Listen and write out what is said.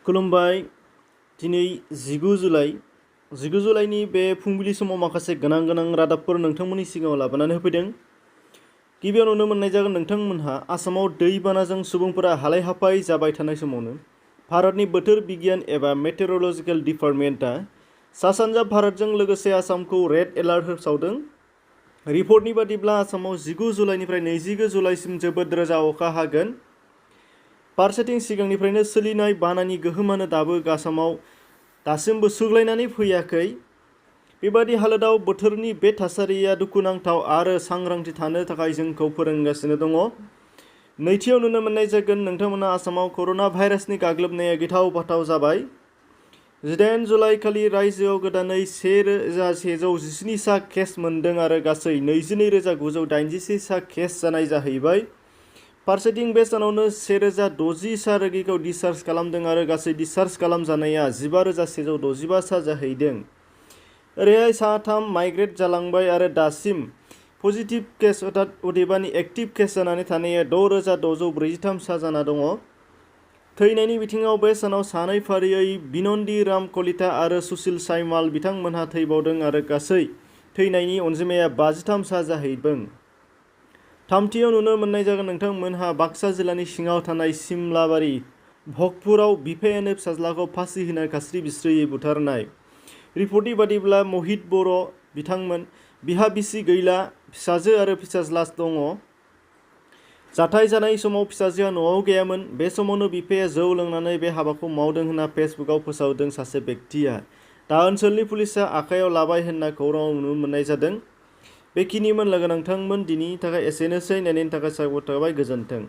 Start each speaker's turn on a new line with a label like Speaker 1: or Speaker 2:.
Speaker 1: खुलुमबाय। दिनै 19 जुलाइ 19 जुलाइनि बे फुंबिलि समाव माखासे गोनां रादाबफोर नोंथांमोननि सिगाङाव लाबोनानै होफैदों। गिबियाव नुनो मोननाय जागोन नोंथांमोनहा आसामाव दैबानाजों सुबुंफोरा हालाय हाफाय जाबाय थानाय समावनो भारतनि बोथोर बिगियान एबा मेटेरलजिकेल डिपार्टमेन्टआ सा सानजा भारतजों लोगोसे आसामखौ रेड एलार्ट फोसावदों। रिपर्टनि बादिब्ला आसामाव 19 जुलाइनिफ्राय 21 जुलाइसिम जोबोद रोजा अखा हागोन। फारसेथिं सिगांनिफ्रायनो सोलिनाय बानानि गोहोमानो आसामाव दासिमबो सुग्लायनानै फैयाखै। बेबादि हालोदाव बोथोरनि बे थासारिया दुखुनांथाव आरो सांग्रांथि थानो थाखाय जोंखौ फोरोंगासिनो दङ। नैथियाव नुनो मोननाय जागोन नोंथांमोना आसामाव कर'ना भाइरासनि गाग्लोबनाया गिथाव बाथाव जाबाय। 18 जुलाइ खालि रायजोआव गोदानै 1117 सा केस मोनदों आरो गासै 22,981 सा केस जानाय जाहैबाय। फारसेथिं बे सानावनो 1060 सा रोगिखौ डिसचार्ज खालामदों आरो गासै डिसचार्ज खालामजानाया 15,165 सा जाहैदों। ओरैहाय सा 3 माइग्रेट जालांबाय आरो दासिम पजिटिभ केस अदेबानि एक्टिभ केस जानानै थानाया 6,643 सा जाना दङ। थैनायनि बिथिङाव बे सानाव सानै फारियै बिनन्दी राम कलिता आरो सुशील साइमाल बिथांमोनहा थैबावदों आरो गासै थैनायनि अनजिमाया 53 सा जाहैदों। थामथियाव नुनो मोननाय जागोन नोंथांमोनहा बाक्सा जिल्लानि सिङाव थानाय सिमलाबारि भगपुराव बिफायानो फिसाज्लाखौ फासि होना खास्रि बिस्रियै बुथारनाय। रिपर्टनि बादिब्ला महित बर' बिथांमोन बिहा बिसि गैला, फिसाजो आरो फिसाज्ला दङ। जाथाय जानाय समाव फिसाजोआ न'आव गैयामोन। बे समावनो बिफाया जौ लोंनानै बे हाबाखौ मावदों होनना फेसबुकआव फोसावदों सासे बेक्तिया। दा ओनसोलनि पुलिसआ आखायाव लाबाय होनना खौराङाव नुनो मोननाय जादों। बेखिनिमोन लोगो नोंथांमोन दिनैनि थाखाय एसेनोसै। नायनायनि थाखाय साबायखर थाबाय। गोजोन्थों।